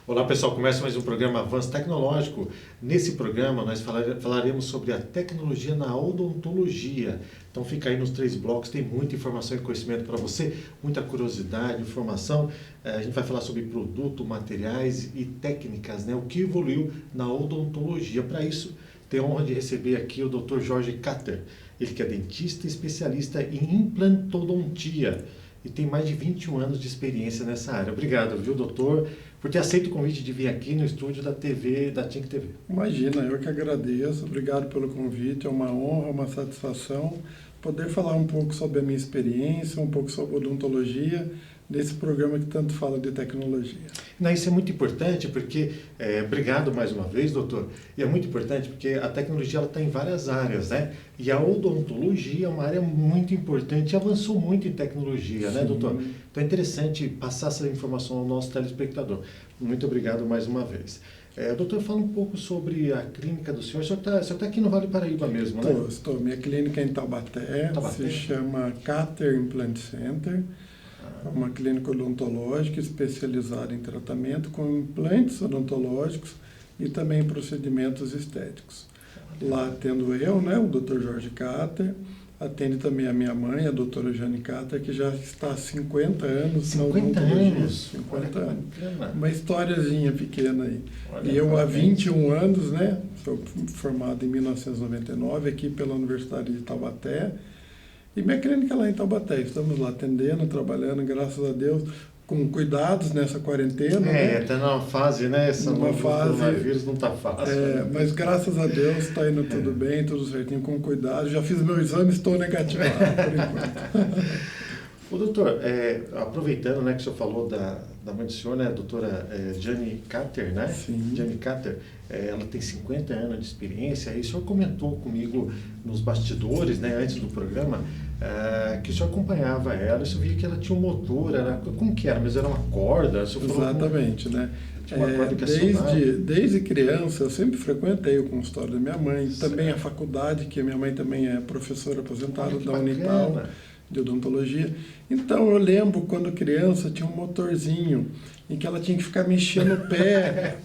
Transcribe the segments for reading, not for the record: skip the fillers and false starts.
Olá pessoal, começa mais um programa Avanço Tecnológico. Nesse programa nós falaremos sobre a tecnologia na odontologia. Então fica aí nos 3 blocos, tem muita informação e conhecimento para você, muita curiosidade, informação. A gente vai falar sobre produto, materiais e técnicas, né? O que evoluiu na odontologia. Para isso, tenho a honra de receber aqui o Dr. Jorge Katter. Ele que é dentista e especialista em implantodontia e tem mais de 21 anos de experiência nessa área. Obrigado, viu, doutor, por ter aceito o convite de vir aqui no estúdio da TV, da Tink TV. Imagina, eu que agradeço. Obrigado pelo convite. É uma honra, uma satisfação poder falar um pouco sobre a minha experiência, um pouco sobre odontologia, nesse programa que tanto fala de tecnologia. Não, isso é muito importante porque, obrigado mais uma vez, doutor, e é muito importante porque a tecnologia está em várias áreas, né? E a odontologia é uma área muito importante e avançou muito em tecnologia, né, doutor? Então é interessante passar essa informação ao nosso telespectador. Muito obrigado mais uma vez. Doutor, fala um pouco sobre a clínica do senhor. O senhor está aqui no Vale Paraíba mesmo, né? Estou. Minha clínica é em Taubaté, se chama Katter Implant Center. É uma clínica odontológica especializada em tratamento com implantes odontológicos e também procedimentos estéticos. Lá atendo eu, né, o Dr. Jorge Katter, atende também a minha mãe, a doutora Jane Katter, que já está há 50 anos na odontologia. 50 anos. Uma historiazinha pequena aí. E eu há 21 anos, né, sou formado em 1999 aqui pela Universidade de Taubaté. E minha clínica lá em Taubaté, estamos lá atendendo, trabalhando, graças a Deus, com cuidados nessa quarentena. Né? Está numa fase, né? O coronavírus não está fácil. Né? Mas graças a Deus está indo tudo bem, tudo certinho, com cuidado. Já fiz meu exame, estou negativado por enquanto. Ô, doutor, aproveitando, né, que o senhor falou da mãe do senhor, né, a doutora Jane Katter, né? Sim. Jane Katter, ela tem 50 anos de experiência e o senhor comentou comigo nos bastidores, né, antes do programa, que o senhor acompanhava ela, o senhor via que ela tinha um motor, como que era? Mas era uma corda? Exatamente, né? Uma corda que acionava. Desde criança, eu sempre frequentei o consultório da minha mãe, também a faculdade, que a minha mãe também é professora aposentada da Unital, de odontologia. Então eu lembro quando criança tinha um motorzinho em que ela tinha que ficar mexendo o pé,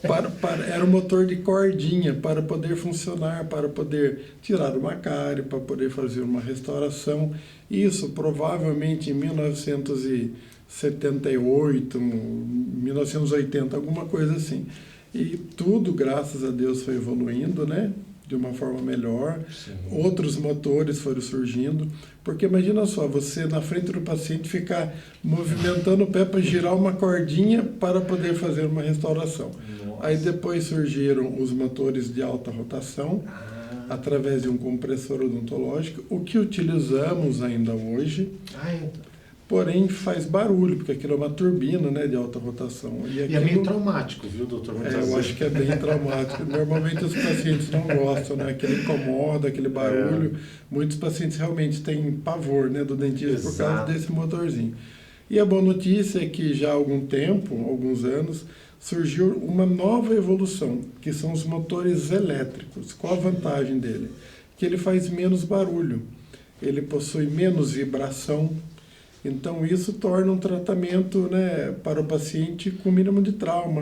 era um motor de cordinha para poder funcionar, para poder tirar uma cárie, para poder fazer uma restauração. Isso provavelmente em 1978, 1980, alguma coisa assim. E tudo, graças a Deus, foi evoluindo, né? De uma forma melhor. Sim. Outros motores foram surgindo, porque imagina só, você na frente do paciente ficar movimentando o pé para girar uma cordinha para poder fazer uma restauração. Nossa. Aí depois surgiram os motores de alta rotação, através de um compressor odontológico, o que utilizamos ainda hoje. Porém, faz barulho, porque aquilo é uma turbina, né, de alta rotação. E é meio traumático, viu, doutor? Eu acho que é bem traumático. Normalmente os pacientes não gostam, né? Aquele incomoda, aquele barulho. Muitos pacientes realmente têm pavor, né, do dentista por causa desse motorzinho. E a boa notícia é que já há algum tempo, alguns anos, surgiu uma nova evolução, que são os motores elétricos. Qual a vantagem dele? Que ele faz menos barulho, ele possui menos vibração. Então, isso torna um tratamento, né, para o paciente com mínimo de trauma.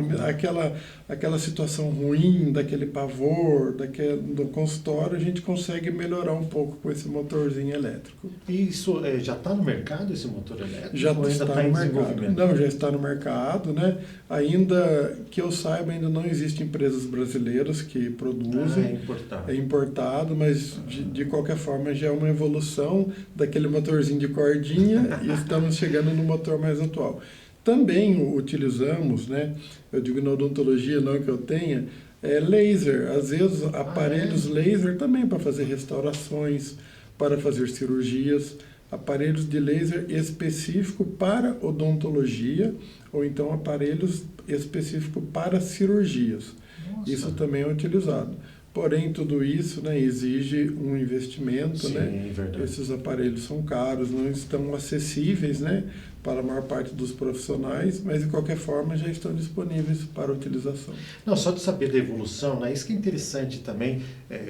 Aquela situação ruim, daquele pavor, do consultório, a gente consegue melhorar um pouco com esse motorzinho elétrico. E isso já está no mercado, esse motor elétrico? Já está no mercado. Não, já está no mercado, né? Ainda que eu saiba, ainda não existem empresas brasileiras que produzem. É importado. É importado, mas de qualquer forma já é uma evolução daquele motorzinho de cordinha e estamos chegando no motor mais atual. Também utilizamos, né? Eu digo na odontologia, não que eu tenha, laser. Às vezes aparelhos laser também para fazer restaurações, para fazer cirurgias. Aparelhos de laser específico para odontologia ou então aparelhos específicos para cirurgias. Nossa. Isso também é utilizado. Porém, tudo isso, né, exige um investimento. Sim, né? Verdade. Esses aparelhos são caros, não estão acessíveis, né, para a maior parte dos profissionais, mas de qualquer forma já estão disponíveis para utilização. Não, só de saber da evolução, né? Isso que é interessante também,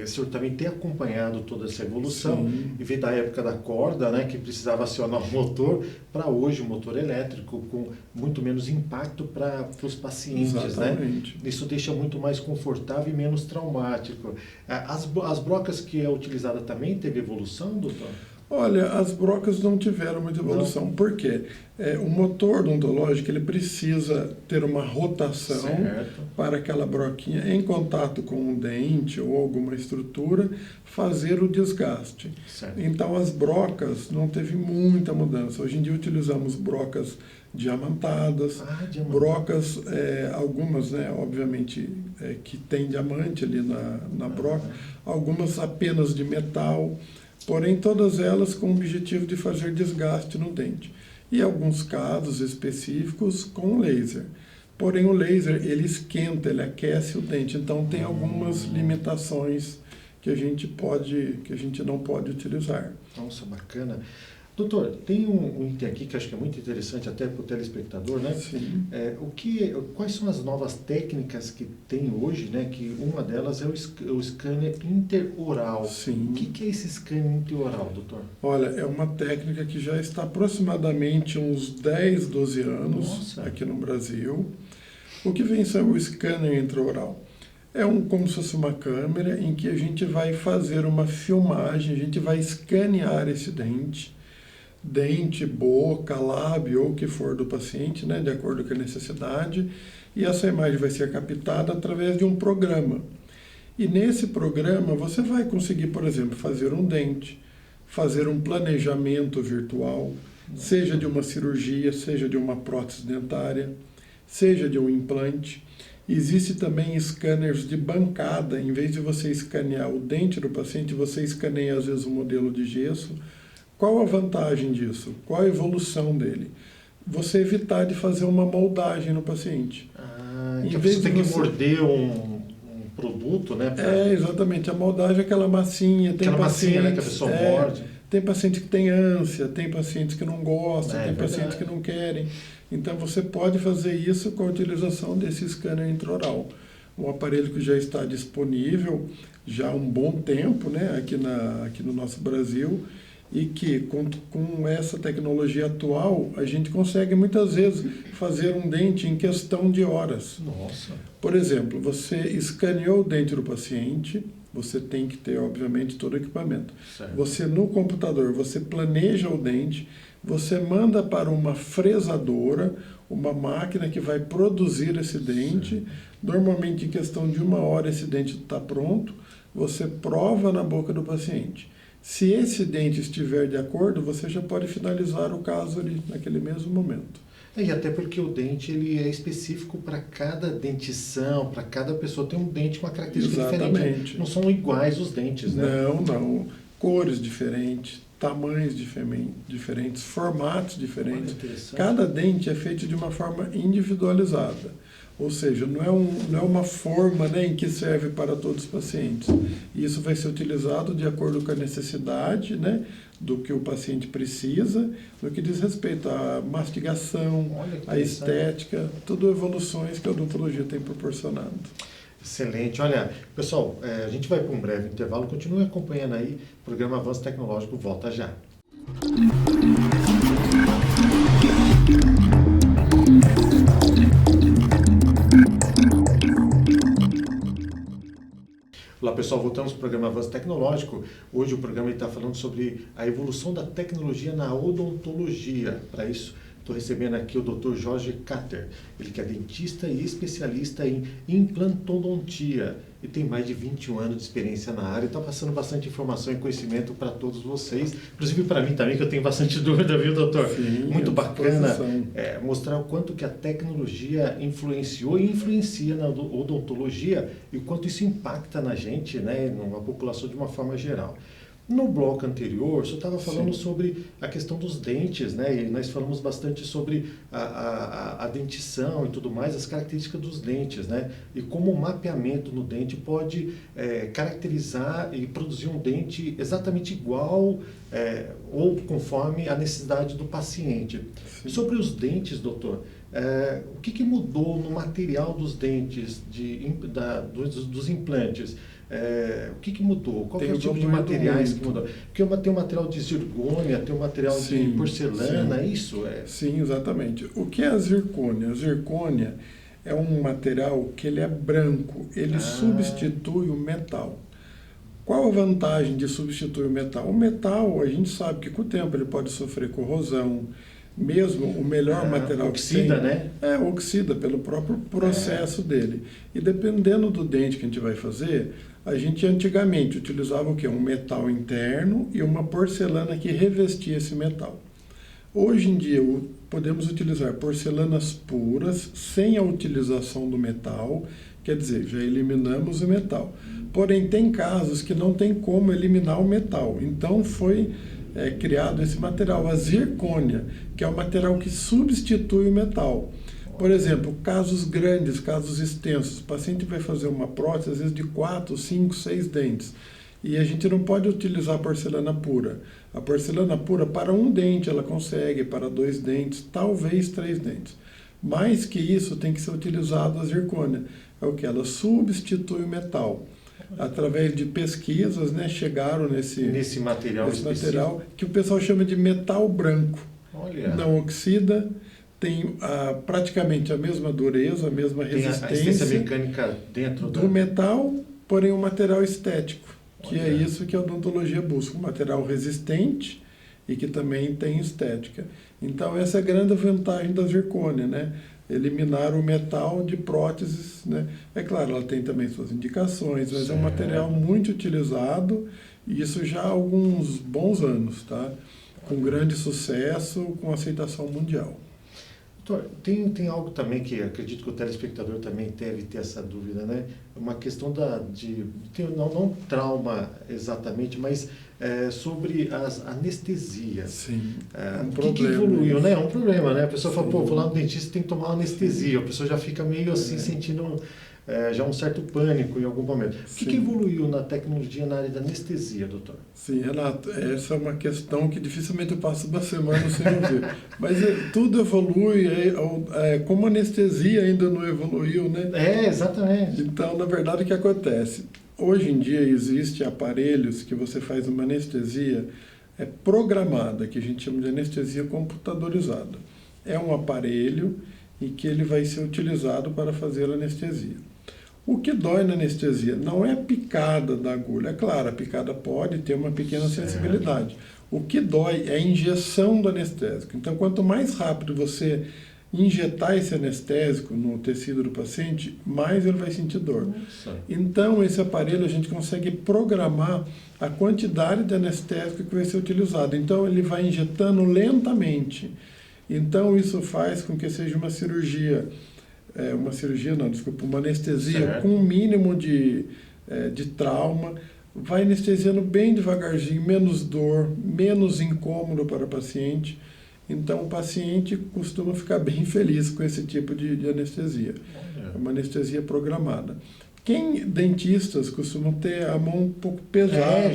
o senhor também ter acompanhado toda essa evolução. Sim. E ver da época da corda, né, que precisava acionar o motor, para hoje o motor elétrico, com muito menos impacto para os pacientes. Exatamente. Né? Isso deixa muito mais confortável e menos traumático. As brocas que é utilizada também teve evolução, doutor? Olha, as brocas não tiveram muita evolução. Não. Por quê? O motor odontológico ele precisa ter uma rotação para aquela broquinha em contato com um dente ou alguma estrutura fazer o desgaste. Certo. Então as brocas não teve muita mudança. Hoje em dia utilizamos brocas diamantadas, brocas, algumas, né, obviamente, que tem diamante ali na broca, algumas apenas de metal. Porém, todas elas com o objetivo de fazer desgaste no dente. E alguns casos específicos com laser. Porém, o laser, ele esquenta, ele aquece o dente. Então, tem algumas limitações que a gente não pode utilizar. Nossa, bacana. Doutor, tem um item aqui que acho que é muito interessante até para o telespectador, né? Sim. Quais são as novas técnicas que tem hoje, né? Que uma delas é o scanner interoral. Sim. O que é esse scanner interoral, doutor? Olha, é uma técnica que já está aproximadamente uns 10, 12 anos aqui no Brasil. O que vem ser o scanner intraoral? É como se fosse uma câmera em que a gente vai fazer uma filmagem, a gente vai escanear esse dente, boca, lábio ou o que for do paciente, né, de acordo com a necessidade, e essa imagem vai ser captada através de um programa. E nesse programa você vai conseguir, por exemplo, fazer um dente, fazer um planejamento virtual, seja de uma cirurgia, seja de uma prótese dentária, seja de um implante. Existe também scanners de bancada, em vez de você escanear o dente do paciente, você escaneia às vezes o modelo de gesso. Qual a vantagem disso? Qual a evolução dele? Você evitar de fazer uma moldagem no paciente. Que a pessoa tem que morder um produto, né? Exatamente. A moldagem é aquela massinha. Aquela massinha, né, que a pessoa morde. Tem paciente que tem ânsia, tem pacientes que não gostam, tem pacientes que não querem. Então, você pode fazer isso com a utilização desse scanner intraoral. Um aparelho que já está disponível já há um bom tempo, né, aqui no nosso Brasil, e que com essa tecnologia atual a gente consegue muitas vezes fazer um dente em questão de horas. Nossa. Por exemplo, você escaneou o dente do paciente, você tem que ter obviamente todo o equipamento. Certo. Você no computador, você planeja o dente, você manda para uma fresadora, uma máquina que vai produzir esse dente. Certo. Normalmente em questão de 1 hora esse dente está pronto, você prova na boca do paciente. Se esse dente estiver de acordo, você já pode finalizar o caso ali, naquele mesmo momento. E até porque o dente ele é específico para cada dentição, para cada pessoa. Tem um dente com uma característica diferente. Não são iguais os dentes, né? Não. Cores diferentes, tamanhos diferentes, formatos diferentes. Cada dente é feito de uma forma individualizada. Ou seja, não é uma forma, né, em que serve para todos os pacientes. Isso vai ser utilizado de acordo com a necessidade, né, do que o paciente precisa, no que diz respeito à mastigação, à estética, tudo evoluções que a odontologia tem proporcionado. Excelente. Olha, pessoal, a gente vai para um breve intervalo. Continue acompanhando aí o programa Avanço Tecnológico. Volta já. Olá pessoal, voltamos para o programa Avanço Tecnológico. Hoje o programa está falando sobre a evolução da tecnologia na odontologia. Para isso, estou recebendo aqui o Dr. Jorge Katter, ele que é dentista e especialista em implantodontia e tem mais de 21 anos de experiência na área e está passando bastante informação e conhecimento para todos vocês, inclusive para mim também, que eu tenho bastante dúvida, viu, doutor? Sim, muito bacana mostrar o quanto que a tecnologia influenciou e influencia na odontologia e o quanto isso impacta na gente, né, na população de uma forma geral. No bloco anterior, o senhor estava falando sobre a questão dos dentes, né? E nós falamos bastante sobre a dentição e tudo mais, as características dos dentes, né? E como o mapeamento no dente pode caracterizar e produzir um dente exatamente igual ou conforme a necessidade do paciente. Sim. Sobre os dentes, doutor, o que mudou no material dos dentes, dos implantes? O que mudou? Qual é o tipo de materiais que mudou? Porque tem um material de zircônia, tem um material de porcelana, isso? Sim, exatamente. O que é a zircônia? A zircônia é um material que ele é branco, ele substitui o metal. Qual a vantagem de substituir o metal? O metal, a gente sabe que com o tempo ele pode sofrer corrosão, mesmo o melhor material oxida, que tem, né? Oxida pelo próprio processo dele. E dependendo do dente que a gente vai fazer, a gente antigamente utilizava o quê? Um metal interno e uma porcelana que revestia esse metal. Hoje em dia podemos utilizar porcelanas puras, sem a utilização do metal, quer dizer, já eliminamos o metal. Porém, tem casos que não tem como eliminar o metal, então foi criado esse material, a zircônia, que é o material que substitui o metal. Por exemplo, casos grandes, casos extensos, o paciente vai fazer uma prótese, às vezes de 4, 5, 6 dentes, e a gente não pode utilizar a porcelana pura. A porcelana pura, para um dente ela consegue, para 2 dentes, talvez 3 dentes. Mais que isso, tem que ser utilizado a zircônia. É o que? Ela substitui o metal. Através de pesquisas, né, chegaram nesse material que o pessoal chama de metal branco. Olha. Não oxida, tem praticamente a mesma dureza, a mesma resistência. Tem a resistência mecânica dentro do metal, porém um material estético, que é isso que a odontologia busca, um material resistente e que também tem estética. Então essa é a grande vantagem da zircônia, né? Eliminar o metal de próteses, né? É claro, ela tem também suas indicações, mas é um material muito utilizado, e isso já há alguns bons anos, tá? Com grande sucesso, com aceitação mundial. Doutor, tem algo também que acredito que o telespectador também deve ter essa dúvida, né? Uma questão não trauma exatamente, mas sobre as anestesias. Sim, o que evoluiu, né? É um problema, né? A pessoa fala, vou lá no dentista, tem que tomar anestesia. A pessoa já fica meio assim, sentindo já um certo pânico em algum momento. O que evoluiu na tecnologia na área da anestesia, doutor? Sim, Renato, essa é uma questão que dificilmente eu passo uma semana sem ouvir. Mas tudo evolui, como a anestesia ainda não evoluiu, né? Exatamente. Então, na verdade, o que acontece? Hoje em dia existem aparelhos que você faz uma anestesia programada, que a gente chama de anestesia computadorizada. É um aparelho em que ele vai ser utilizado para fazer a anestesia. O que dói na anestesia não é a picada da agulha. É claro, a picada pode ter uma pequena sensibilidade. O que dói é a injeção do anestésico. Então, quanto mais rápido você injetar esse anestésico no tecido do paciente, mais ele vai sentir dor. Nossa. Então, esse aparelho a gente consegue programar a quantidade de anestésico que vai ser utilizado. Então, ele vai injetando lentamente. Então, isso faz com que seja uma anestesia com um mínimo de trauma, vai anestesiando bem devagarzinho, menos dor, menos incômodo para o paciente. Então, o paciente costuma ficar bem feliz com esse tipo de anestesia. É uma anestesia programada. Dentistas costumam ter a mão um pouco pesada,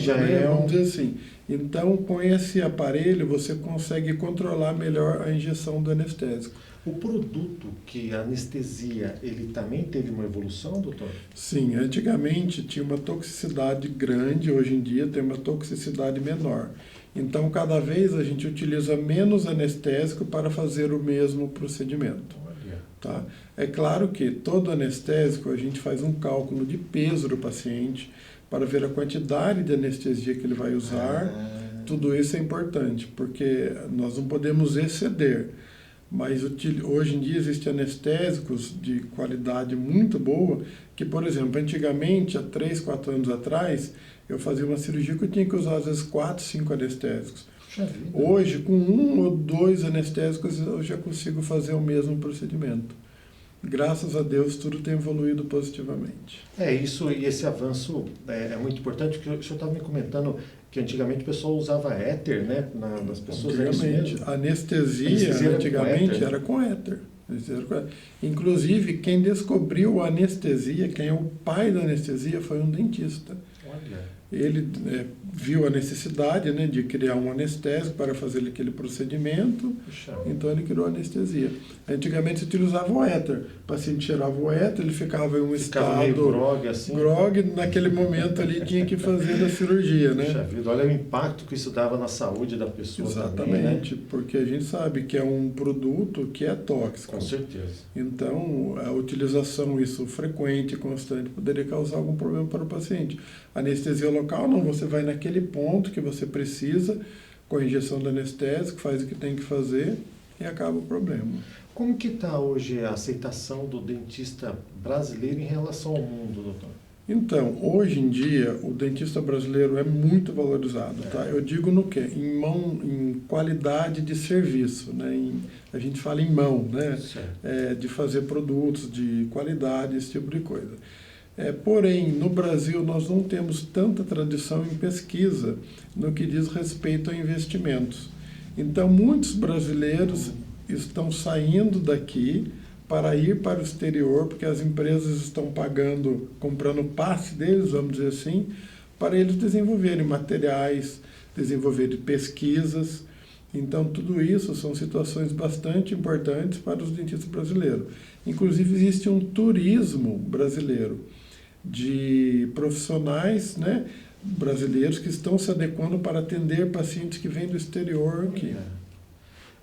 vamos dizer assim. Então, com esse aparelho, você consegue controlar melhor a injeção do anestésico. O produto que a anestesia, ele também teve uma evolução, doutor? Sim, antigamente tinha uma toxicidade grande, hoje em dia tem uma toxicidade menor. Então, cada vez a gente utiliza menos anestésico para fazer o mesmo procedimento. Tá? É claro que todo anestésico a gente faz um cálculo de peso do paciente para ver a quantidade de anestesia que ele vai usar. Tudo isso é importante, porque nós não podemos exceder. Mas hoje em dia existem anestésicos de qualidade muito boa, que, por exemplo, antigamente, há 3, 4 anos atrás, eu fazia uma cirurgia que eu tinha que usar, às vezes, 4, 5 anestésicos. Hoje, com 1 ou 2 anestésicos, eu já consigo fazer o mesmo procedimento. graças a Deus, tudo tem evoluído positivamente. Isso, e esse avanço é muito importante, porque o senhor estava me comentando que antigamente o pessoal usava éter, né, nas pessoas. Antigamente, anestesia antigamente era com éter. Inclusive, quem descobriu a anestesia, quem é o pai da anestesia, foi um dentista. Olha. Ele viu a necessidade, né, de criar um anestésico para fazer aquele procedimento, então ele criou a anestesia. Antigamente se utilizava o éter. O paciente tirava o éter, ele ficava em um estado meio grogue, assim. Grogue, naquele momento ali tinha que fazer a cirurgia, né? Puxa vida, olha o impacto que isso dava na saúde da pessoa. Exatamente, também, né? Porque a gente sabe que é um produto que é tóxico. Com certeza. Então, a utilização isso frequente, constante, poderia causar algum problema para o paciente. Anestesia local, não, você vai naquele ponto que você precisa, com a injeção do anestésico, faz o que tem que fazer e acaba o problema. Como que está hoje a aceitação do dentista brasileiro em relação ao mundo, doutor? Então, hoje em dia, o dentista brasileiro é muito valorizado, tá? Eu digo no quê? Em qualidade de serviço, né? A gente fala em mão, né? De fazer produtos de qualidade, esse tipo de coisa. Porém, no Brasil, nós não temos tanta tradição em pesquisa no que diz respeito a investimentos. Então, muitos brasileiros estão saindo daqui para ir para o exterior, porque as empresas estão comprando o passe deles, vamos dizer assim, para eles desenvolverem materiais, desenvolverem pesquisas. Então, tudo isso são situações bastante importantes para os dentistas brasileiros. Inclusive, existe um turismo brasileiro de profissionais, né, brasileiros que estão se adequando para atender pacientes que vêm do exterior aqui.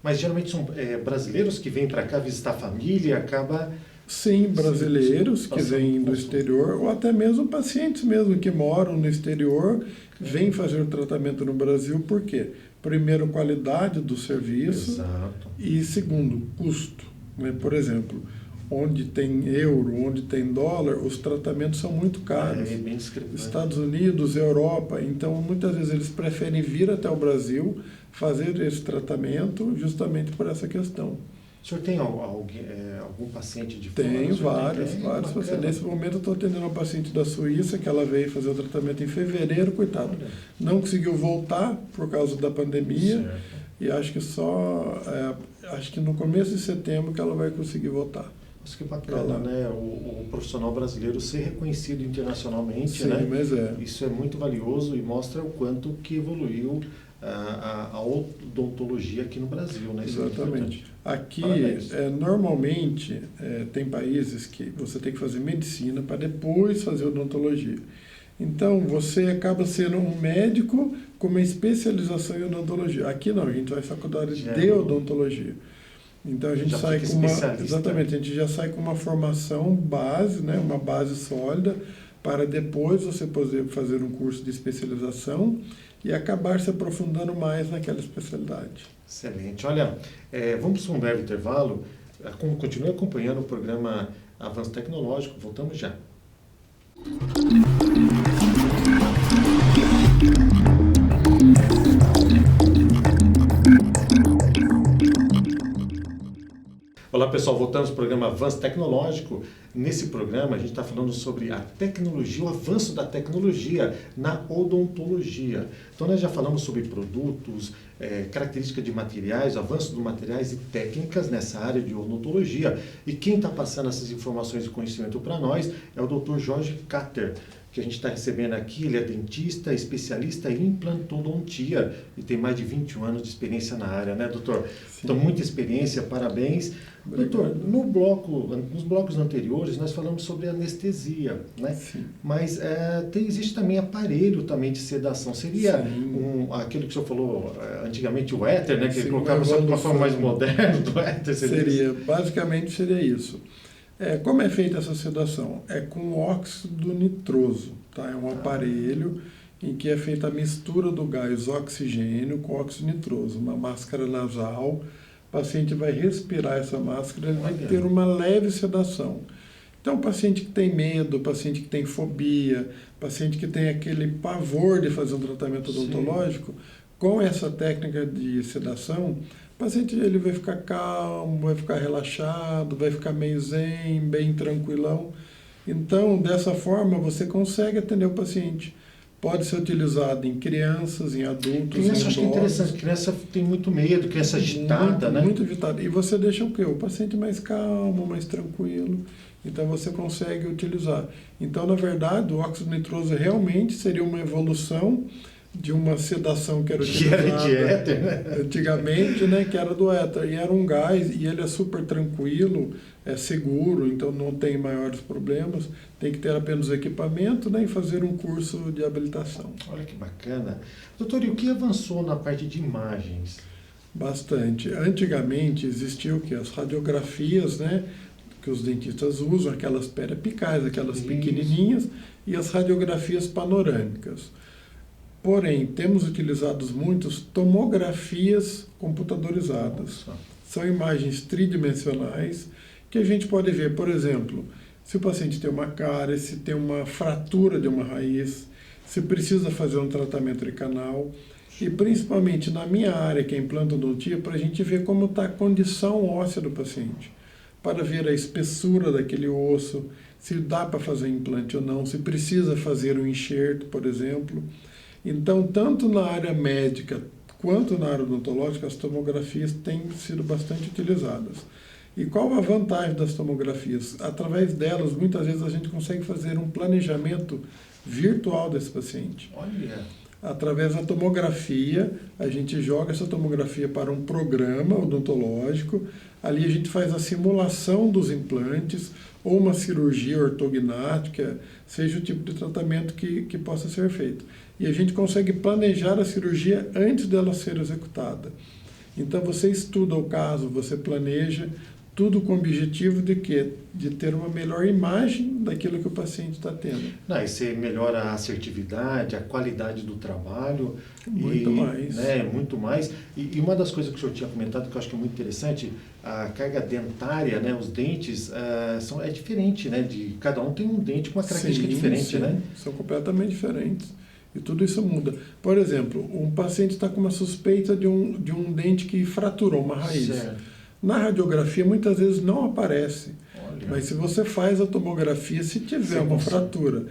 Mas geralmente são brasileiros que vêm para cá visitar a família, acaba... Sim, brasileiros que vêm do exterior, ou até mesmo pacientes mesmo que moram no exterior, vêm fazer o tratamento no Brasil, por quê? Primeiro, qualidade do serviço. Exato. E segundo, custo. Né? Por exemplo, onde tem euro, onde tem dólar, os tratamentos são muito caros. É bem discrepante. Estados Unidos, Europa, então muitas vezes eles preferem vir até o Brasil fazer esse tratamento justamente por essa questão. O senhor tem algum paciente de fora? Tenho vários pacientes. Nesse momento eu estou atendendo uma paciente da Suíça que ela veio fazer o tratamento em fevereiro, coitado. Não conseguiu voltar por causa da pandemia. Certo. E acho que acho que no começo de setembro que ela vai conseguir voltar. Isso que bacana, né? O profissional brasileiro ser reconhecido internacionalmente, sim, né? Mas isso é muito valioso e mostra o quanto que evoluiu a odontologia aqui no Brasil, né? Isso exatamente. Aqui, normalmente, tem países que você tem que fazer medicina para depois fazer odontologia. Então, você acaba sendo um médico com uma especialização em odontologia. Aqui não, a gente faz faculdade de odontologia. Então a gente sai com exatamente, a gente já sai com uma formação base, né, uma base sólida, para depois você poder fazer um curso de especialização e acabar se aprofundando mais naquela especialidade. Excelente. Olha, vamos para um breve intervalo. Continue acompanhando o programa Avanço Tecnológico. Voltamos já. Olá pessoal, voltamos ao programa Avanço Tecnológico. Nesse programa a gente está falando sobre a tecnologia, o avanço da tecnologia na odontologia. Então nós já falamos sobre produtos, características de materiais, avanço dos materiais e técnicas nessa área de odontologia. E quem está passando essas informações e conhecimento para nós é o Dr. Jorge Katter, que a gente está recebendo aqui. Ele é dentista, especialista em implantodontia e tem mais de 21 anos de experiência na área, né, doutor? Sim. Então, muita experiência, parabéns. Doutor, nos blocos anteriores nós falamos sobre anestesia, né? Sim. Mas existe também aparelho também de sedação. Seria aquilo que o senhor falou antigamente, o éter, né? Que ele colocava só de uma forma mais moderna do éter. Basicamente seria isso. Como é feita essa sedação? É com óxido nitroso, tá? É um aparelho em que é feita a mistura do gás oxigênio com óxido nitroso, uma máscara nasal. O paciente vai respirar essa máscara, ele vai ter uma leve sedação. Então, o paciente que tem medo, o paciente que tem fobia, o paciente que tem aquele pavor de fazer um tratamento odontológico, com essa técnica de sedação, o paciente ele vai ficar calmo, vai ficar relaxado, vai ficar meio zen, bem tranquilão. Então, dessa forma, você consegue atender o paciente. Pode ser utilizado em crianças, em adultos, criança, em acho que é interessante. Criança tem muito medo, criança agitada, né? Muito agitada. E você deixa o quê? O paciente mais calmo, mais tranquilo. Então, você consegue utilizar. Então, na verdade, o óxido nitroso realmente seria uma evolução de uma sedação que era utilizada de éter, né? Antigamente, né, que era do éter. E era um gás, e ele é super tranquilo, é seguro, então não tem maiores problemas. Tem que ter apenas o equipamento, né, e fazer um curso de habilitação. Olha que bacana. Doutor, e o que avançou na parte de imagens? Bastante. Antigamente existiam o quê? As radiografias, né, que os dentistas usam, aquelas perapicais, aquelas pequenininhas, e as radiografias panorâmicas. Porém, temos utilizado muitas tomografias computadorizadas. Nossa. São imagens tridimensionais que a gente pode ver, por exemplo, se o paciente tem uma cárie, se tem uma fratura de uma raiz, se precisa fazer um tratamento de canal. E principalmente na minha área, que é implantodontia, para a gente ver como está a condição óssea do paciente. Para ver a espessura daquele osso, se dá para fazer implante ou não, se precisa fazer um enxerto, por exemplo. Então, tanto na área médica quanto na área odontológica, as tomografias têm sido bastante utilizadas. E qual a vantagem das tomografias? Através delas, muitas vezes a gente consegue fazer um planejamento virtual desse paciente. Olha. Através da tomografia, a gente joga essa tomografia para um programa odontológico, ali a gente faz a simulação dos implantes, ou uma cirurgia ortognática, seja o tipo de tratamento que possa ser feito. E a gente consegue planejar a cirurgia antes dela ser executada. Então você estuda o caso, você planeja, tudo com o objetivo de quê? De ter uma melhor imagem daquilo que o paciente está tendo. Não, e você melhora a assertividade, a qualidade do trabalho. Muito mais. Né, muito mais. E uma das coisas que o senhor tinha comentado, que eu acho que é muito interessante, a carga dentária, né, os dentes, é diferente, né? Cada um tem um dente com uma característica diferente, né? São completamente diferentes. E tudo isso muda. Por exemplo, um paciente está com uma suspeita de um dente que fraturou uma raiz. Certo. Na radiografia, muitas vezes não aparece. Olha. Mas se você faz a tomografia, se tiver uma fratura,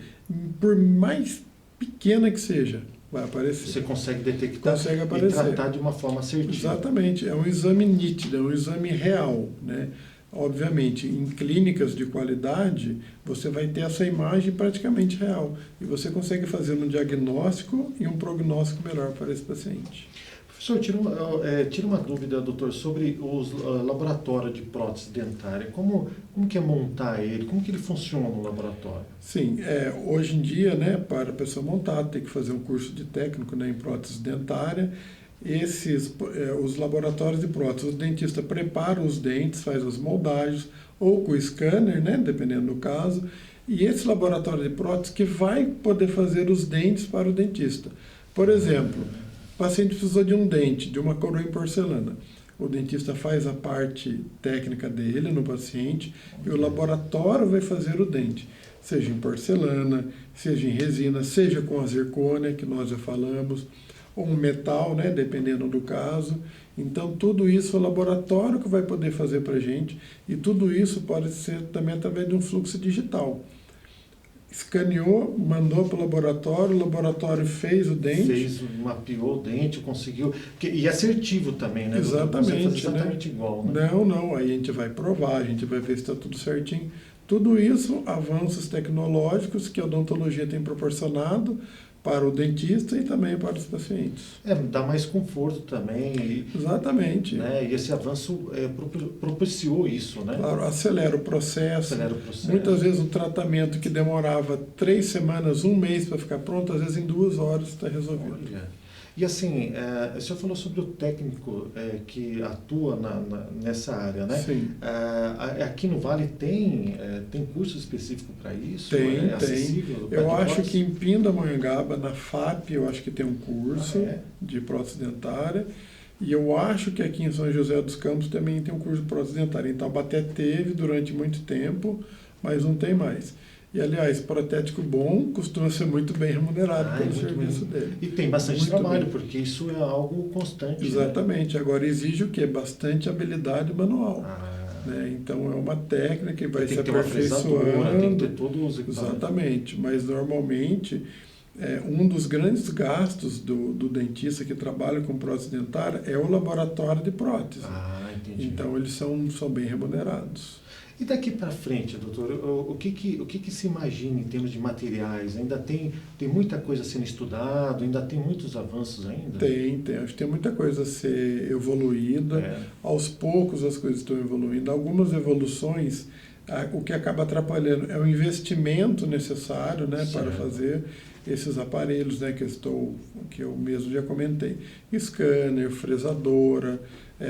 por mais pequena que seja, vai aparecer. Você consegue detectar e tratar de uma forma assertiva. Exatamente. É um exame nítido, é um exame real, né? Obviamente, em clínicas de qualidade, você vai ter essa imagem praticamente real. E você consegue fazer um diagnóstico e um prognóstico melhor para esse paciente. Professor, tira uma dúvida, doutor, sobre os laboratórios de prótese dentária. Como que é montar ele? Como que ele funciona no laboratório? Sim, hoje em dia, né, para a pessoa montar, tem que fazer um curso de técnico, né, em prótese dentária. Os laboratórios de prótese, o dentista prepara os dentes, faz as moldagens, ou com o scanner, né, dependendo do caso, e esse laboratório de prótese que vai poder fazer os dentes para o dentista. Por exemplo, o paciente precisou de um dente, de uma coroa em porcelana. O dentista faz a parte técnica dele no paciente e o laboratório vai fazer o dente, seja em porcelana, seja em resina, seja com a zircônia, que nós já falamos, ou um metal, né, dependendo do caso. Então, tudo isso é o laboratório que vai poder fazer para a gente, e tudo isso pode ser também através de um fluxo digital. Escaneou, mandou para o laboratório fez o dente. Mapeou o dente, conseguiu. E assertivo também, né? Exatamente. Fazer exatamente igual, né? Não. Aí a gente vai provar, a gente vai ver se está tudo certinho. Tudo isso, avanços tecnológicos que a odontologia tem proporcionado para o dentista e também para os pacientes. Dá mais conforto também. Exatamente. Né? E esse avanço propiciou isso, né? Claro, acelera o processo. Muitas vezes um tratamento que demorava 3 semanas, 1 mês para ficar pronto, às vezes em 2 horas está resolvido. Olha. E assim, o senhor falou sobre o técnico que atua nessa área, né? Sim. Aqui no Vale tem curso específico para isso? Tem. Acessível? Eu acho que em Pindamonhangaba, na FAP, eu acho que tem um curso de prótese dentária. E eu acho que aqui em São José dos Campos também tem um curso de prótese dentária. Em Taubaté teve durante muito tempo, mas não tem mais. E, aliás, protético bom costuma ser muito bem remunerado pelo serviço dele. E tem bastante trabalho, porque isso é algo constante. Exatamente. Né? Agora, exige o quê? Bastante habilidade manual. Né? Então, é uma técnica que vai se aperfeiçoando. Tem que ter todos os equipamentos. Exatamente. Mas, normalmente, um dos grandes gastos do dentista que trabalha com prótese dentária é o laboratório de prótese. Entendi. Então, eles são bem remunerados. E daqui para frente, doutor, o que se imagina em termos de materiais? Ainda tem muita coisa sendo estudado, ainda tem muitos avanços ainda? Tem. Acho que tem muita coisa a ser evoluída. Aos poucos as coisas estão evoluindo. Algumas evoluções, o que acaba atrapalhando é o investimento necessário, né, para fazer esses aparelhos, né, que eu mesmo já comentei. Scanner, fresadora,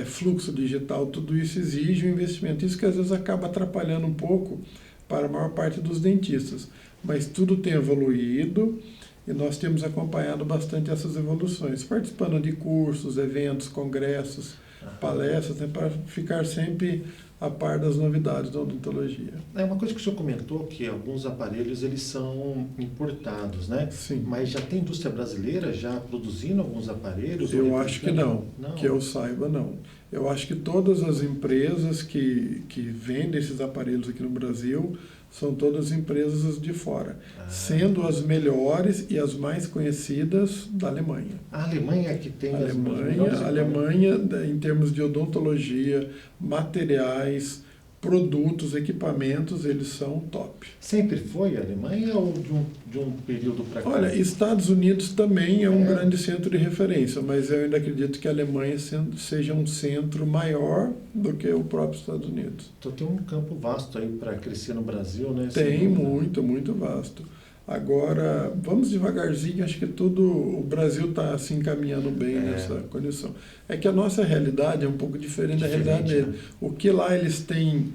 fluxo digital, tudo isso exige um investimento. Isso que às vezes acaba atrapalhando um pouco para a maior parte dos dentistas. Mas tudo tem evoluído e nós temos acompanhado bastante essas evoluções, participando de cursos, eventos, congressos, palestras, né, para ficar sempre a par das novidades da odontologia. É uma coisa que o senhor comentou, que alguns aparelhos eles são importados, né? Sim. Mas já tem indústria brasileira já produzindo alguns aparelhos? Eu acho que não. Que eu saiba, não. Eu acho que todas as empresas que vendem esses aparelhos aqui no Brasil são todas empresas de fora, sendo as melhores e as mais conhecidas da Alemanha. A Alemanha é que tem as melhores? A Alemanha, em termos de odontologia, materiais, produtos, equipamentos, eles são top. Sempre foi a Alemanha ou de um período para cá? Olha, Estados Unidos também é um grande centro de referência, mas eu ainda acredito que a Alemanha seja um centro maior do que o próprio Estados Unidos. Então tem um campo vasto aí para crescer no Brasil, né? Tem, muito vasto. Agora, vamos devagarzinho, acho que o Brasil está se encaminhando bem nessa condição. É que a nossa realidade é um pouco diferente da realidade dele. Né? O que lá eles têm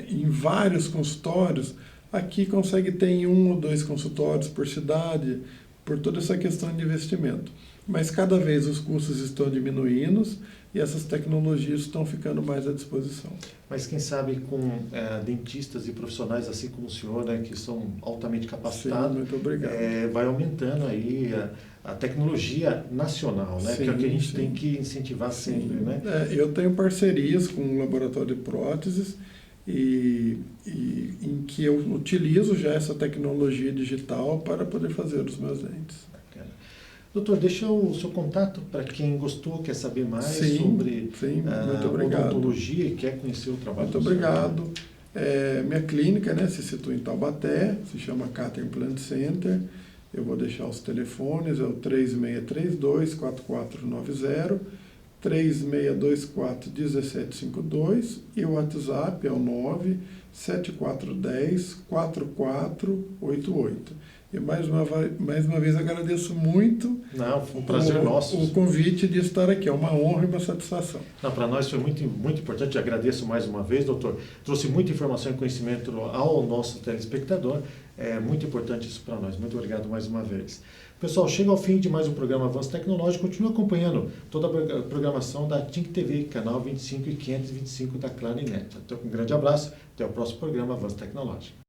em vários consultórios, aqui consegue ter em 1 ou 2 consultórios por cidade, por toda essa questão de investimento. Mas cada vez os custos estão diminuindo e essas tecnologias estão ficando mais à disposição. Mas quem sabe com dentistas e profissionais assim como o senhor, né, que são altamente capacitados, sim, muito obrigado. Vai aumentando aí a tecnologia nacional, né, que é o que a gente tem que incentivar sempre. Né? Eu tenho parcerias com o laboratório de próteses e em que eu utilizo já essa tecnologia digital para poder fazer os meus dentes. Doutor, deixa o seu contato para quem gostou, quer saber mais sobre odontologia e quer conhecer o trabalho do senhor. Muito obrigado. Minha clínica, né, se situa em Taubaté, se chama Cater Implant Center. Eu vou deixar os telefones, é o 3632-4490, 3624-1752 e o WhatsApp é o 97410-4488. E mais uma vez agradeço muito um prazer nosso. O convite de estar aqui. É uma honra e uma satisfação. Para nós foi muito importante. Agradeço mais uma vez, doutor. Trouxe muita informação e conhecimento ao nosso telespectador. É muito importante isso para nós. Muito obrigado mais uma vez. Pessoal, chega ao fim de mais um programa Avanço Tecnológico. Continue acompanhando toda a programação da TINC TV, canal 25 e 525 da Clarinet. Então, um grande abraço. Até o próximo programa Avanço Tecnológico.